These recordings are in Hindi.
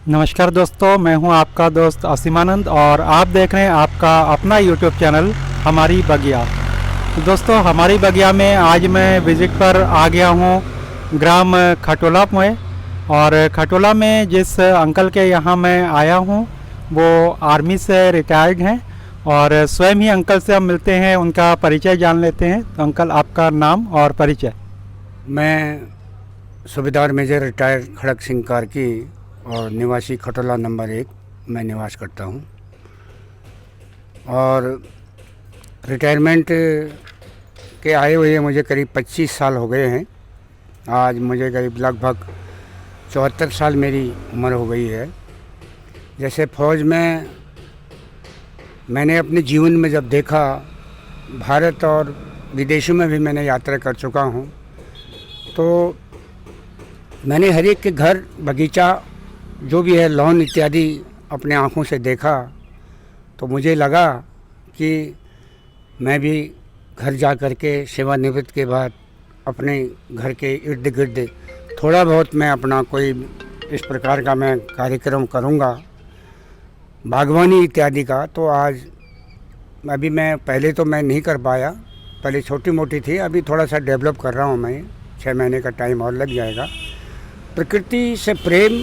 नमस्कार दोस्तों, मैं हूं आपका दोस्त असीमानंद और आप देख रहे हैं आपका अपना यूट्यूब चैनल हमारी बगिया। तो दोस्तों, हमारी बगिया में आज मैं विज़िट पर आ गया हूं ग्राम खटोला में। और खटोला में जिस अंकल के यहाँ मैं आया हूं वो आर्मी से रिटायर्ड हैं और स्वयं ही अंकल से हम मिलते हैं, उनका परिचय जान लेते हैं। तो अंकल, आपका नाम और परिचय। मैं सूबेदार मेजर रिटायर्ड खड़क सिंह कार्की और निवासी खटोला नंबर 1 में निवास करता हूं। और रिटायरमेंट के आए हुए मुझे करीब 25 साल हो गए हैं। आज मुझे करीब लगभग 74 साल मेरी उम्र हो गई है। जैसे फ़ौज में मैंने अपने जीवन में जब देखा, भारत और विदेशों में भी मैंने यात्रा कर चुका हूं, तो मैंने हर एक के घर, बगीचा, जो भी है, लॉन इत्यादि अपने आँखों से देखा। तो मुझे लगा कि मैं भी घर जा कर के सेवानिवृत्त के बाद अपने घर के इर्द गिर्द थोड़ा बहुत मैं अपना कोई इस प्रकार का मैं कार्यक्रम करूँगा, बागवानी इत्यादि का। तो आज अभी मैं पहले तो मैं नहीं कर पाया, पहले छोटी मोटी थी, अभी थोड़ा सा डेवलप कर रहा हूँ मैं। 6 महीने का टाइम और लग जाएगा। प्रकृति से प्रेम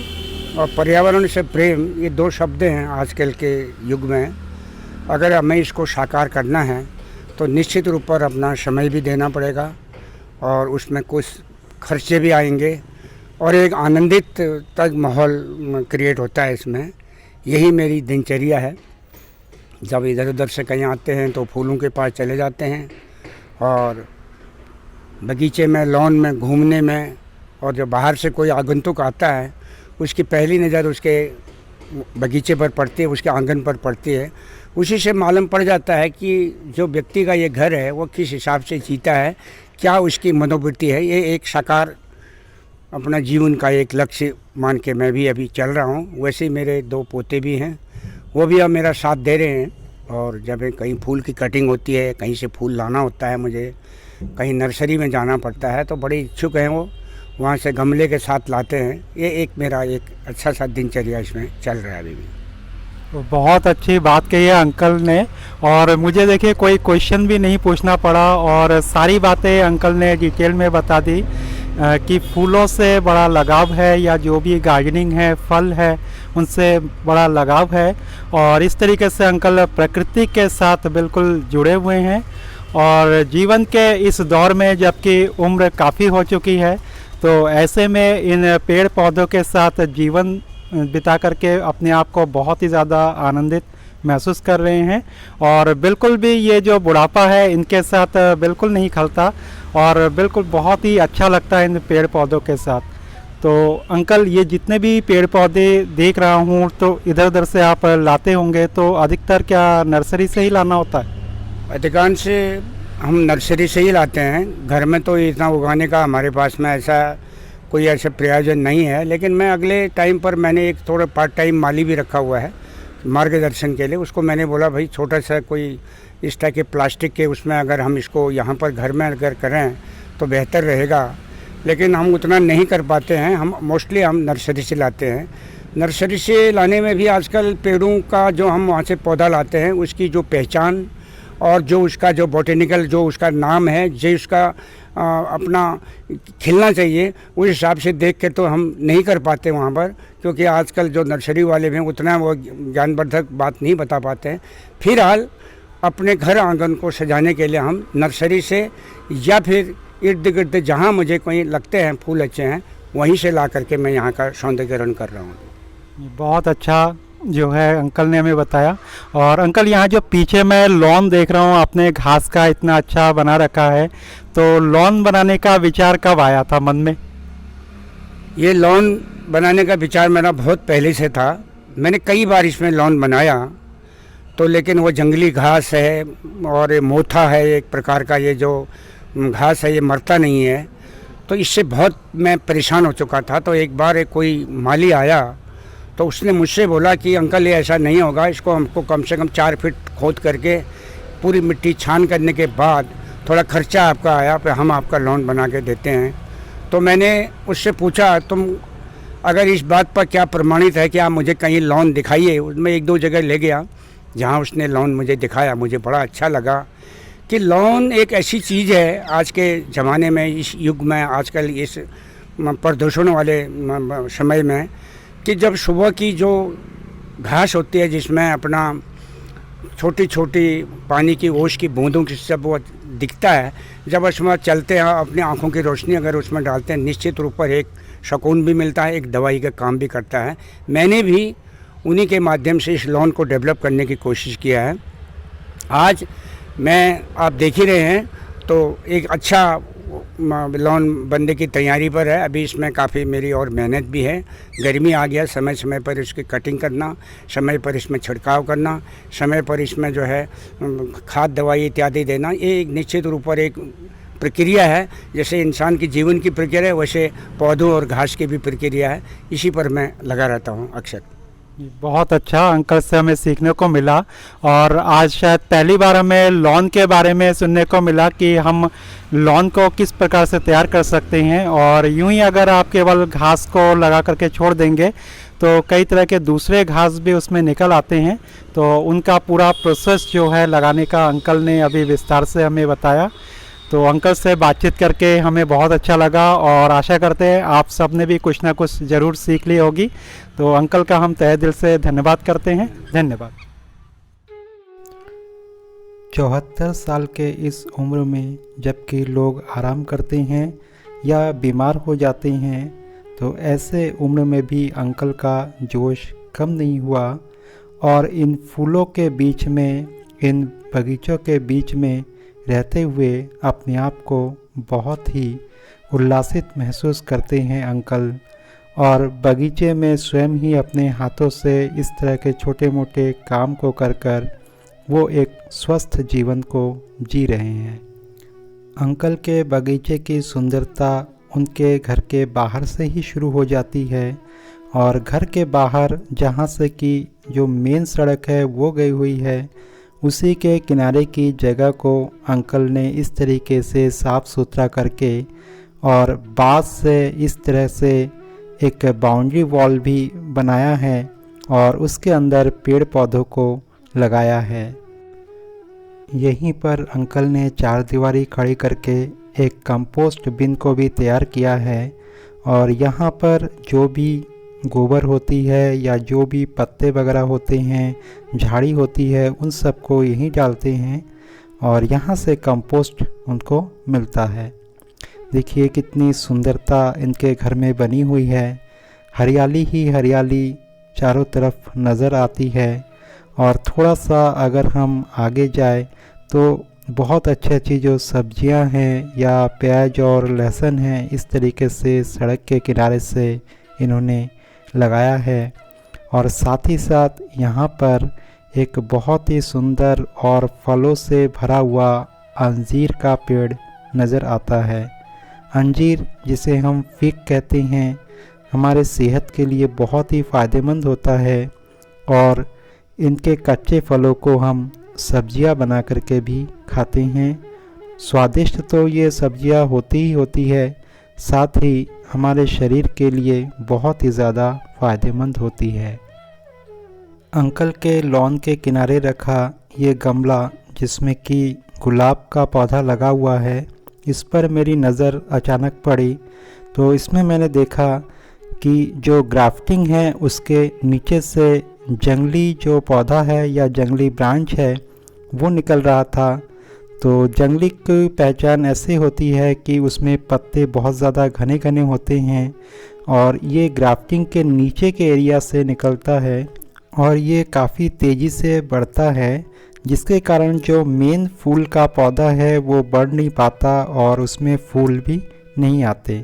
और पर्यावरण से प्रेम, ये 2 शब्द हैं आजकल के युग में। अगर हमें इसको साकार करना है तो निश्चित रूप पर अपना समय भी देना पड़ेगा और उसमें कुछ खर्चे भी आएंगे और एक आनंदित तक माहौल क्रिएट होता है इसमें। यही मेरी दिनचर्या है। जब इधर उधर से कहीं आते हैं तो फूलों के पास चले जाते हैं और बगीचे में, लॉन में घूमने में, और जब बाहर से कोई आगंतुक आता है उसकी पहली नज़र उसके बगीचे पर पड़ती है, उसके आंगन पर पड़ती है। उसी से मालूम पड़ जाता है कि जो व्यक्ति का ये घर है वो किस हिसाब से जीता है, क्या उसकी मनोवृत्ति है। ये एक साकार अपना जीवन का एक लक्ष्य मान के मैं भी अभी चल रहा हूँ। वैसे ही मेरे 2 पोते भी हैं, वो भी अब मेरा साथ दे रहे हैं। और जब कहीं फूल की कटिंग होती है, कहीं से फूल लाना होता है, मुझे कहीं नर्सरी में जाना पड़ता है, तो बड़े इच्छुक हैं वो, वहाँ से गमले के साथ लाते हैं। ये एक मेरा एक अच्छा सा दिनचर्या इसमें चल रहा है अभी भी। तो बहुत अच्छी बात कही है अंकल ने। और मुझे देखिए कोई क्वेश्चन भी नहीं पूछना पड़ा और सारी बातें अंकल ने डिटेल में बता दी कि फूलों से बड़ा लगाव है या जो भी गार्डनिंग है, फल है, उनसे बड़ा लगाव है। और इस तरीके से अंकल प्रकृति के साथ बिल्कुल जुड़े हुए हैं। और जीवन के इस दौर में जबकि उम्र काफ़ी हो चुकी है, तो ऐसे में इन पेड़ पौधों के साथ जीवन बिता करके अपने आप को बहुत ही ज़्यादा आनंदित महसूस कर रहे हैं। और बिल्कुल भी ये जो बुढ़ापा है इनके साथ बिल्कुल नहीं खलता और बिल्कुल बहुत ही अच्छा लगता है इन पेड़ पौधों के साथ। तो अंकल, ये जितने भी पेड़ पौधे देख रहा हूँ तो इधर उधर से आप लाते होंगे, तो अधिकतर क्या नर्सरी से ही लाना होता है? अधिकांश हम नर्सरी से ही लाते हैं। घर में तो इतना उगाने का हमारे पास में ऐसा कोई ऐसा प्रयोजन नहीं है। लेकिन मैं अगले टाइम पर मैंने एक थोड़ा पार्ट टाइम माली भी रखा हुआ है मार्गदर्शन के लिए। उसको मैंने बोला, भाई छोटा सा कोई इस तरह के प्लास्टिक के उसमें अगर हम इसको यहाँ पर घर में अगर करें तो बेहतर रहेगा। लेकिन हम उतना नहीं कर पाते हैं। हम मोस्टली हम नर्सरी से लाते हैं। नर्सरी से लाने में भी आजकल पेड़ों का जो हम वहाँ से पौधा लाते हैं उसकी जो पहचान और जो उसका जो बॉटेनिकल जो उसका नाम है, जो उसका अपना खिलना चाहिए, उस हिसाब से देख के तो हम नहीं कर पाते वहाँ पर। क्योंकि आजकल जो नर्सरी वाले हैं उतना वो ज्ञानवर्धक बात नहीं बता पाते हैं। फिलहाल अपने घर आंगन को सजाने के लिए हम नर्सरी से या फिर इर्द गिर्द जहाँ मुझे कोई लगते हैं फूल अच्छे हैं, वहीं से ला करके मैं यहाँ का सौंदर्यीकरण कर रहा हूँ। बहुत अच्छा जो है अंकल ने हमें बताया। और अंकल, यहाँ जो पीछे मैं लॉन देख रहा हूँ, आपने घास का इतना अच्छा बना रखा है, तो लॉन बनाने का विचार कब आया था मन में? ये लॉन बनाने का विचार मेरा बहुत पहले से था। मैंने कई बार इसमें लॉन बनाया, तो लेकिन वो जंगली घास है और ये मोथा है एक प्रकार का, ये जो घास है ये मरता नहीं है। तो इससे बहुत मैं परेशान हो चुका था। तो एक बार एक कोई माली आया तो उसने मुझसे बोला कि अंकल, ये ऐसा नहीं होगा, इसको हमको कम से कम 4 फीट खोद करके पूरी मिट्टी छान करने के बाद थोड़ा खर्चा आपका आया, फिर हम आपका लॉन बना के देते हैं। तो मैंने उससे पूछा, तुम अगर इस बात पर क्या प्रमाणित है कि आप मुझे कहीं लॉन दिखाइए, उसमें एक दो जगह ले गया जहाँ उसने लॉन मुझे दिखाया, मुझे बड़ा अच्छा लगा कि लॉन एक ऐसी चीज़ है आज के ज़माने में, इस युग में, आजकल इस प्रदूषण वाले समय में, कि जब सुबह की जो घास होती है जिसमें अपना छोटी छोटी पानी की ओस की बूंदों की सब वो दिखता है, जब उसमें चलते हैं अपनी आँखों की रोशनी अगर उसमें डालते हैं, निश्चित रूप पर एक सुकून भी मिलता है, एक दवाई का काम भी करता है। मैंने भी उन्हीं के माध्यम से इस लॉन को डेवलप करने की कोशिश किया है। आज मैं, आप देख ही रहे हैं, तो एक अच्छा लॉन बनने की तैयारी पर है। अभी इसमें काफ़ी मेरी और मेहनत भी है। गर्मी आ गया, समय समय पर इसकी कटिंग करना, समय पर इसमें छिड़काव करना, समय पर इसमें जो है खाद दवाई इत्यादि देना, ये एक निश्चित रूप पर एक प्रक्रिया है। जैसे इंसान की जीवन की प्रक्रिया है, वैसे पौधों और घास की भी प्रक्रिया है। इसी पर मैं लगा रहता हूँ अक्सर। बहुत अच्छा, अंकल से हमें सीखने को मिला। और आज शायद पहली बार हमें लॉन के बारे में सुनने को मिला कि हम लॉन को किस प्रकार से तैयार कर सकते हैं। और यूं ही अगर आप केवल घास को लगा करके छोड़ देंगे तो कई तरह के दूसरे घास भी उसमें निकल आते हैं। तो उनका पूरा प्रोसेस जो है लगाने का अंकल ने अभी विस्तार से हमें बताया। तो अंकल से बातचीत करके हमें बहुत अच्छा लगा और आशा करते हैं आप सब ने भी कुछ ना कुछ ज़रूर सीख ली होगी। तो अंकल का हम तहे दिल से धन्यवाद करते हैं। धन्यवाद। 74 साल के इस उम्र में जबकि लोग आराम करते हैं या बीमार हो जाते हैं, तो ऐसे उम्र में भी अंकल का जोश कम नहीं हुआ और इन फूलों के बीच में, इन बगीचों के बीच में रहते हुए अपने आप को बहुत ही उल्लासित महसूस करते हैं अंकल। और बगीचे में स्वयं ही अपने हाथों से इस तरह के छोटे मोटे काम को कर कर वो एक स्वस्थ जीवन को जी रहे हैं। अंकल के बगीचे की सुंदरता उनके घर के बाहर से ही शुरू हो जाती है और घर के बाहर जहाँ से कि जो मेन सड़क है वो गई हुई है, उसी के किनारे की जगह को अंकल ने इस तरीके से साफ़ सुथरा करके और बाँस से इस तरह से एक बाउंड्री वॉल भी बनाया है और उसके अंदर पेड़ पौधों को लगाया है। यहीं पर अंकल ने चार दीवारी खड़ी करके एक कंपोस्ट बिन को भी तैयार किया है और यहाँ पर जो भी गोबर होती है या जो भी पत्ते वगैरह होते हैं, झाड़ी होती है, उन सब को यहीं डालते हैं और यहाँ से कंपोस्ट उनको मिलता है। देखिए कितनी सुंदरता इनके घर में बनी हुई है। हरियाली ही हरियाली चारों तरफ नज़र आती है और थोड़ा सा अगर हम आगे जाए तो बहुत अच्छी जो सब्जियां हैं या प्याज और लहसुन हैं, इस तरीके से सड़क के किनारे से इन्होंने लगाया है। और साथ ही साथ यहाँ पर एक बहुत ही सुंदर और फलों से भरा हुआ अंजीर का पेड़ नज़र आता है। अंजीर जिसे हम फिग कहते हैं, हमारे सेहत के लिए बहुत ही फ़ायदेमंद होता है और इनके कच्चे फलों को हम सब्जियां बना करके भी खाते हैं। स्वादिष्ट तो ये सब्जियां होती ही होती है, साथ ही हमारे शरीर के लिए बहुत ही ज़्यादा फ़ायदेमंद होती है। अंकल के लॉन के किनारे रखा ये गमला जिसमें कि गुलाब का पौधा लगा हुआ है, इस पर मेरी नज़र अचानक पड़ी तो इसमें मैंने देखा कि जो ग्राफ्टिंग है उसके नीचे से जंगली जो पौधा है या जंगली ब्रांच है वो निकल रहा था। तो जंगली की पहचान ऐसे होती है कि उसमें पत्ते बहुत ज़्यादा घने घने होते हैं और ये ग्राफ्टिंग के नीचे के एरिया से निकलता है और ये काफ़ी तेज़ी से बढ़ता है, जिसके कारण जो मेन फूल का पौधा है वो बढ़ नहीं पाता और उसमें फूल भी नहीं आते।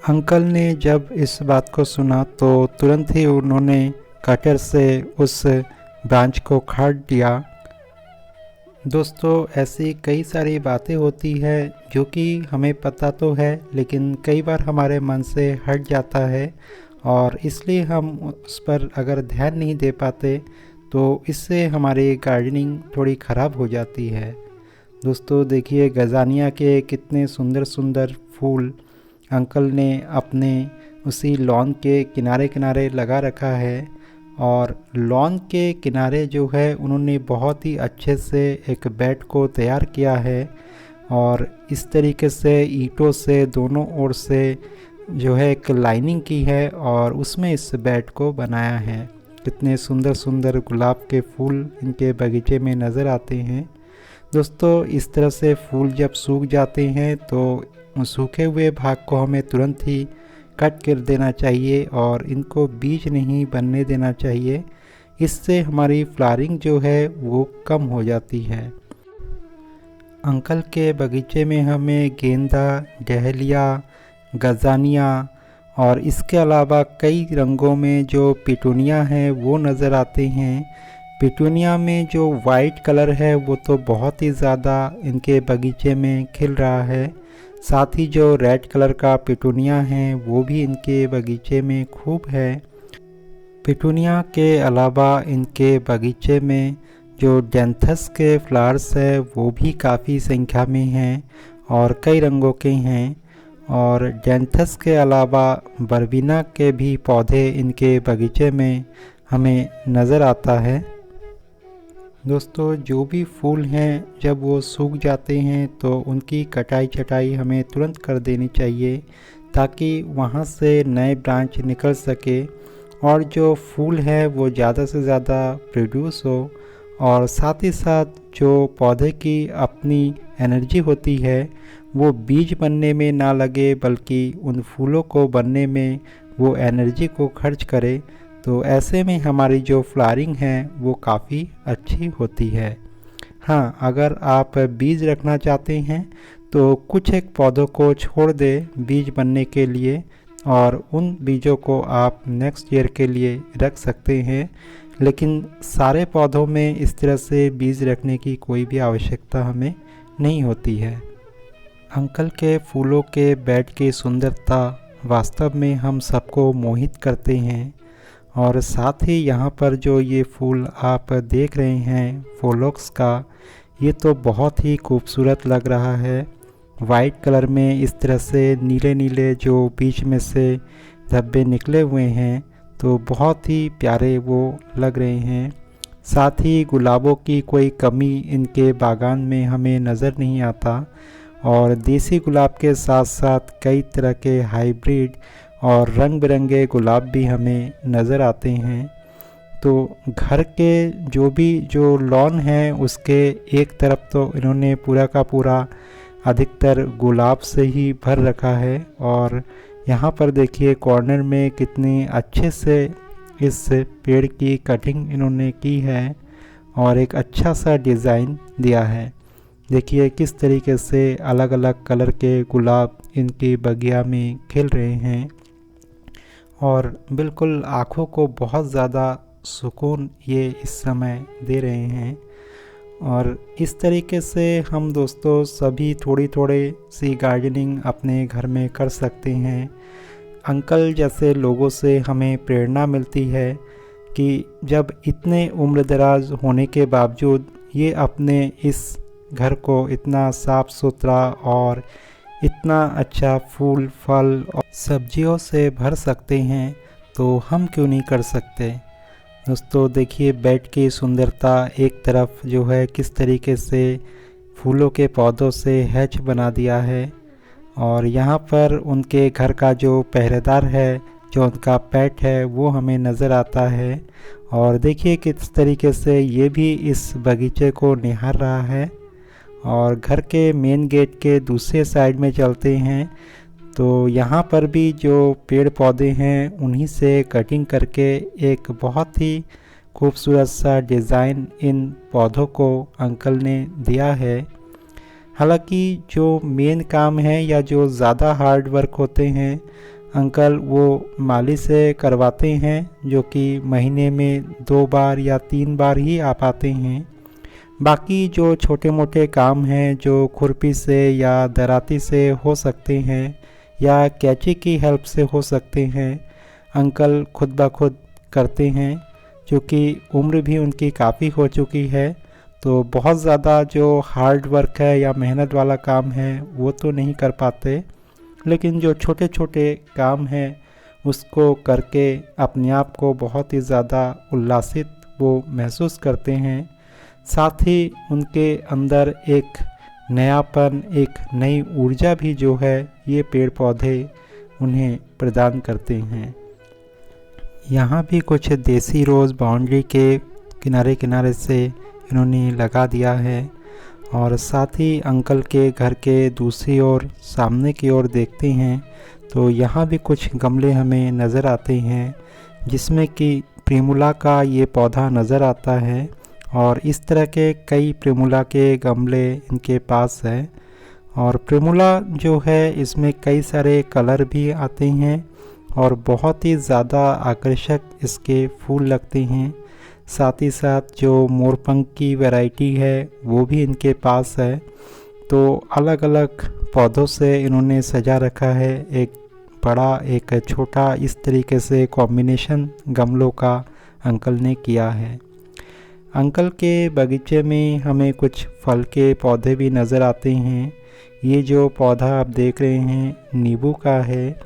अंकल ने जब इस बात को सुना तो तुरंत ही उन्होंने कटर से उस ब्रांच को काट दिया। दोस्तों, ऐसी कई सारी बातें होती है जो कि हमें पता तो है लेकिन कई बार हमारे मन से हट जाता है और इसलिए हम उस पर अगर ध्यान नहीं दे पाते तो इससे हमारी गार्डनिंग थोड़ी ख़राब हो जाती है। दोस्तों देखिए, गजानिया के कितने सुंदर सुंदर फूल अंकल ने अपने उसी लॉन के किनारे किनारे लगा रखा है। और लॉन के किनारे जो है उन्होंने बहुत ही अच्छे से एक बेड को तैयार किया है और इस तरीके से ईंटों से दोनों ओर से जो है एक लाइनिंग की है और उसमें इस बेड को बनाया है। कितने सुंदर सुंदर गुलाब के फूल इनके बगीचे में नज़र आते हैं। दोस्तों, इस तरह से फूल जब सूख जाते हैं तो सूखे हुए भाग को हमें तुरंत ही कट कर देना चाहिए और इनको बीज नहीं बनने देना चाहिए। इससे हमारी फ्लावरिंग जो है वो कम हो जाती है। अंकल के बगीचे में हमें गेंदा, डहलिया, गजानिया और इसके अलावा कई रंगों में जो पिटूनिया हैं वो नज़र आते हैं। पिटूनिया में जो वाइट कलर है वो तो बहुत ही ज़्यादा इनके बगीचे में खिल रहा है। साथ ही जो रेड कलर का पिटूनिया है वो भी इनके बगीचे में खूब है। पिटूनिया के अलावा इनके बगीचे में जो डेंथस के फ्लावर्स है वो भी काफ़ी संख्या में हैं और कई रंगों के हैं। और डेंथस के अलावा बरबीना के भी पौधे इनके बगीचे में हमें नज़र आता है। दोस्तों, जो भी फूल हैं जब वो सूख जाते हैं तो उनकी कटाई छटाई हमें तुरंत कर देनी चाहिए ताकि वहाँ से नए ब्रांच निकल सके और जो फूल है वो ज़्यादा से ज़्यादा प्रोड्यूस हो और साथ ही साथ जो पौधे की अपनी एनर्जी होती है वो बीज बनने में ना लगे बल्कि उन फूलों को बनने में वो एनर्जी को खर्च करे। तो ऐसे में हमारी जो फ्लावरिंग है वो काफ़ी अच्छी होती है। हाँ, अगर आप बीज रखना चाहते हैं तो कुछ एक पौधों को छोड़ दें बीज बनने के लिए और उन बीजों को आप नेक्स्ट ईयर के लिए रख सकते हैं। लेकिन सारे पौधों में इस तरह से बीज रखने की कोई भी आवश्यकता हमें नहीं होती है। अंकल के फूलों के बेड की सुंदरता वास्तव में हम सबको मोहित करते हैं। और साथ ही यहाँ पर जो ये फूल आप देख रहे हैं फोलोक्स का, ये तो बहुत ही खूबसूरत लग रहा है। वाइट कलर में इस तरह से नीले नीले जो बीच में से धब्बे निकले हुए हैं तो बहुत ही प्यारे वो लग रहे हैं। साथ ही गुलाबों की कोई कमी इनके बागान में हमें नज़र नहीं आता और देसी गुलाब के साथ साथ कई तरह के हाइब्रिड और रंग बिरंगे गुलाब भी हमें नज़र आते हैं। तो घर के जो लॉन है उसके एक तरफ तो इन्होंने पूरा का पूरा अधिकतर गुलाब से ही भर रखा है और यहाँ पर देखिए कॉर्नर में कितनी अच्छे से इस पेड़ की कटिंग इन्होंने की है और एक अच्छा सा डिज़ाइन दिया है। देखिए किस तरीके से अलग अलग कलर के गुलाब इनकी बगिया में खिल रहे हैं और बिल्कुल आँखों को बहुत ज़्यादा सुकून ये इस समय दे रहे हैं। और इस तरीके से हम दोस्तों सभी थोड़ी सी गार्डनिंग अपने घर में कर सकते हैं। अंकल जैसे लोगों से हमें प्रेरणा मिलती है कि जब इतने उम्रदराज होने के बावजूद ये अपने इस घर को इतना साफ़ सुथरा और इतना अच्छा फूल फल और सब्जियों से भर सकते हैं तो हम क्यों नहीं कर सकते। दोस्तों देखिए बेड की सुंदरता एक तरफ जो है किस तरीके से फूलों के पौधों से हैच बना दिया है और यहाँ पर उनके घर का जो पहरेदार है, जो उनका पेट है वो हमें नज़र आता है। और देखिए किस तरीके से ये भी इस बगीचे को निहार रहा है। और घर के मेन गेट के दूसरे साइड में चलते हैं तो यहाँ पर भी जो पेड़ पौधे हैं उन्हीं से कटिंग करके एक बहुत ही खूबसूरत सा डिज़ाइन इन पौधों को अंकल ने दिया है। हालांकि जो मेन काम है या जो ज़्यादा हार्ड वर्क होते हैं अंकल वो माली से करवाते हैं, जो कि महीने में 2 बार या 3 बार ही आ पाते हैं। बाकी जो छोटे मोटे काम हैं जो खुरपी से या दराती से हो सकते हैं या कैंची की हेल्प से हो सकते हैं, अंकल खुद ब खुद करते हैं। क्योंकि उम्र भी उनकी काफ़ी हो चुकी है तो बहुत ज़्यादा जो हार्ड वर्क है या मेहनत वाला काम है वो तो नहीं कर पाते, लेकिन जो छोटे छोटे काम हैं उसको करके अपने आप को बहुत ही ज़्यादा उल्लासित वो महसूस करते हैं। साथ ही उनके अंदर एक नयापन, एक नई ऊर्जा भी जो है ये पेड़ पौधे उन्हें प्रदान करते हैं। यहाँ भी कुछ देसी रोज़ बाउंड्री के किनारे किनारे से इन्होंने लगा दिया है। और साथ ही अंकल के घर के दूसरी ओर सामने की ओर देखते हैं तो यहाँ भी कुछ गमले हमें नज़र आते हैं, जिसमें कि प्रिमुला का ये पौधा नज़र आता है। और इस तरह के कई प्रिमुला के गमले इनके पास है। और प्रिमुला जो है इसमें कई सारे कलर भी आते हैं और बहुत ही ज़्यादा आकर्षक इसके फूल लगते हैं। साथ ही साथ जो मोरपंख की वैरायटी है वो भी इनके पास है। तो अलग अलग पौधों से इन्होंने सजा रखा है, एक बड़ा एक छोटा, इस तरीके से कॉम्बिनेशन गमलों का अंकल ने किया है। अंकल के बगीचे में हमें कुछ फल के पौधे भी नज़र आते हैं। ये जो पौधा आप देख रहे हैं नींबू का है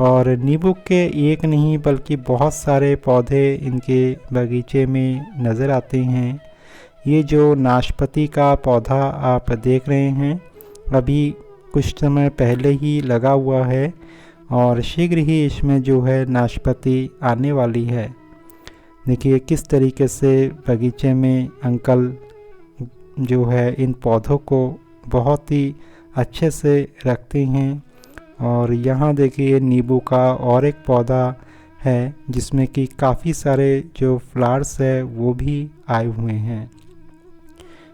और नींबू के एक नहीं बल्कि बहुत सारे पौधे इनके बगीचे में नज़र आते हैं। ये जो नाशपाती का पौधा आप देख रहे हैं अभी कुछ समय पहले ही लगा हुआ है और शीघ्र ही इसमें जो है नाशपाती आने वाली है। देखिए किस तरीके से बगीचे में अंकल जो है इन पौधों को बहुत ही अच्छे से रखते हैं। और यहाँ देखिए नींबू का और एक पौधा है जिसमें कि काफ़ी सारे जो फ्लावर्स है वो भी आए हुए हैं।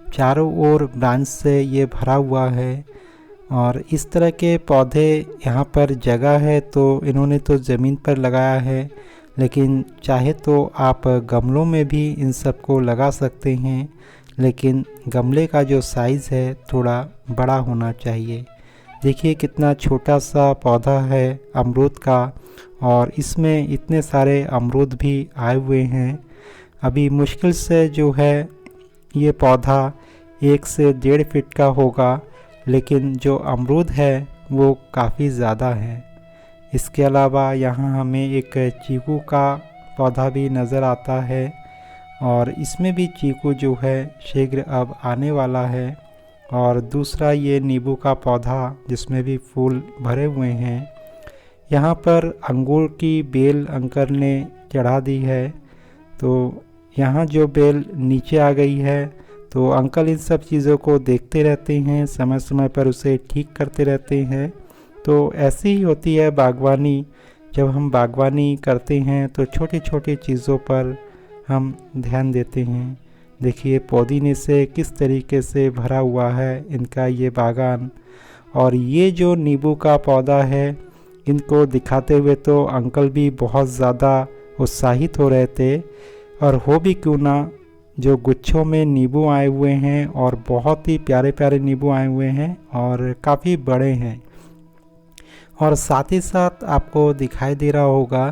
चारों ओर ब्रांच से ये भरा हुआ है। और इस तरह के पौधे यहाँ पर जगह है तो इन्होंने तो ज़मीन पर लगाया है, लेकिन चाहे तो आप गमलों में भी इन सबको लगा सकते हैं, लेकिन गमले का जो साइज़ है थोड़ा बड़ा होना चाहिए। देखिए कितना छोटा सा पौधा है अमरूद का और इसमें इतने सारे अमरूद भी आए हुए हैं। अभी मुश्किल से जो है ये पौधा 1 से 1.5 फीट का होगा, लेकिन जो अमरूद है वो काफ़ी ज़्यादा है। इसके अलावा यहाँ हमें एक चीकू का पौधा भी नज़र आता है और इसमें भी चीकू जो है शीघ्र अब आने वाला है। और दूसरा ये नींबू का पौधा जिसमें भी फूल भरे हुए हैं। यहाँ पर अंगूर की बेल अंकल ने चढ़ा दी है, तो यहाँ जो बेल नीचे आ गई है तो अंकल इन सब चीज़ों को देखते रहते हैं, समय समय पर उसे ठीक करते रहते हैं। तो ऐसी ही होती है बागवानी। जब हम बागवानी करते हैं तो छोटी छोटी चीज़ों पर हम ध्यान देते हैं। देखिए पुदीने से किस तरीके से भरा हुआ है इनका ये बागान। और ये जो नींबू का पौधा है इनको दिखाते हुए तो अंकल भी बहुत ज़्यादा उत्साहित हो रहे थे। और हो भी क्यों ना, जो गुच्छों में नींबू आए हुए हैं और बहुत ही प्यारे प्यारे नींबू आए हुए हैं और काफ़ी बड़े हैं। और साथ ही साथ आपको दिखाई दे रहा होगा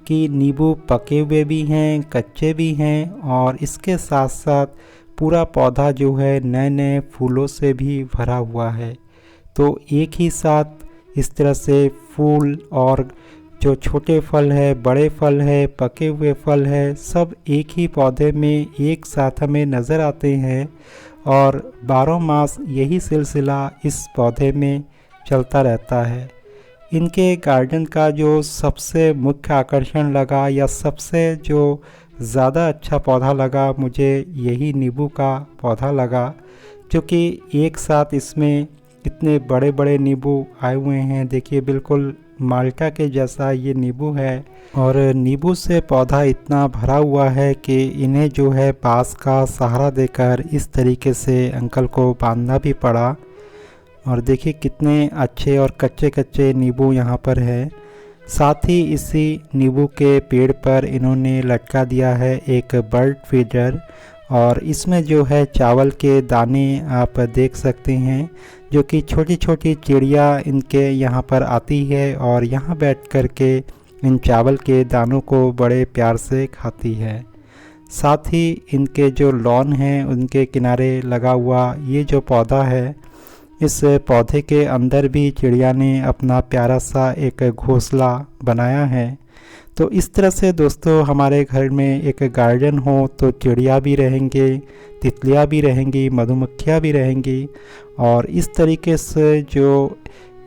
कि नींबू पके हुए भी हैं, कच्चे भी हैं और इसके साथ साथ पूरा पौधा जो है नए नए फूलों से भी भरा हुआ है। तो एक ही साथ इस तरह से फूल और जो छोटे फल है, बड़े फल है, पके हुए फल है, सब एक ही पौधे में एक साथ हमें नज़र आते हैं। और 12 मास यही सिलसिला इस पौधे में चलता रहता है। इनके गार्डन का जो सबसे मुख्य आकर्षण लगा या सबसे जो ज़्यादा अच्छा पौधा लगा मुझे यही नींबू का पौधा लगा, क्योंकि एक साथ इसमें इतने बड़े बड़े नींबू आए हुए हैं। देखिए बिल्कुल माल्टा के जैसा ये नींबू है और नींबू से पौधा इतना भरा हुआ है कि इन्हें जो है बांस का सहारा देकर इस तरीके से अंकल को बांधना भी पड़ा। और देखिए कितने अच्छे और कच्चे कच्चे नींबू यहाँ पर है। साथ ही इसी नींबू के पेड़ पर इन्होंने लटका दिया है एक बर्ड फीडर और इसमें जो है चावल के दाने आप देख सकते हैं, जो कि छोटी छोटी चिड़िया इनके यहाँ पर आती है और यहाँ बैठ कर के इन चावल के दानों को बड़े प्यार से खाती है। साथ ही इनके जो लॉन हैं उनके किनारे लगा हुआ ये जो पौधा है, इस पौधे के अंदर भी चिड़िया ने अपना प्यारा सा एक घोंसला बनाया है। तो इस तरह से दोस्तों हमारे घर में एक गार्डन हो तो चिड़िया भी रहेंगे, तितलियाँ भी रहेंगी, मधुमक्खियाँ भी रहेंगी, और इस तरीके से जो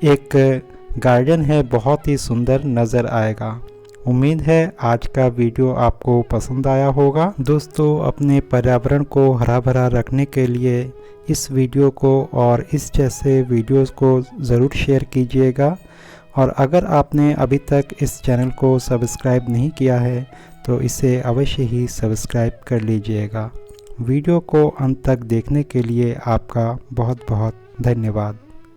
एक गार्डन है बहुत ही सुंदर नज़र आएगा। उम्मीद है आज का वीडियो आपको पसंद आया होगा। दोस्तों अपने पर्यावरण को हरा भरा रखने के लिए इस वीडियो को और इस जैसे वीडियोस को ज़रूर शेयर कीजिएगा, और अगर आपने अभी तक इस चैनल को सब्सक्राइब नहीं किया है तो इसे अवश्य ही सब्सक्राइब कर लीजिएगा। वीडियो को अंत तक देखने के लिए आपका बहुत बहुत धन्यवाद।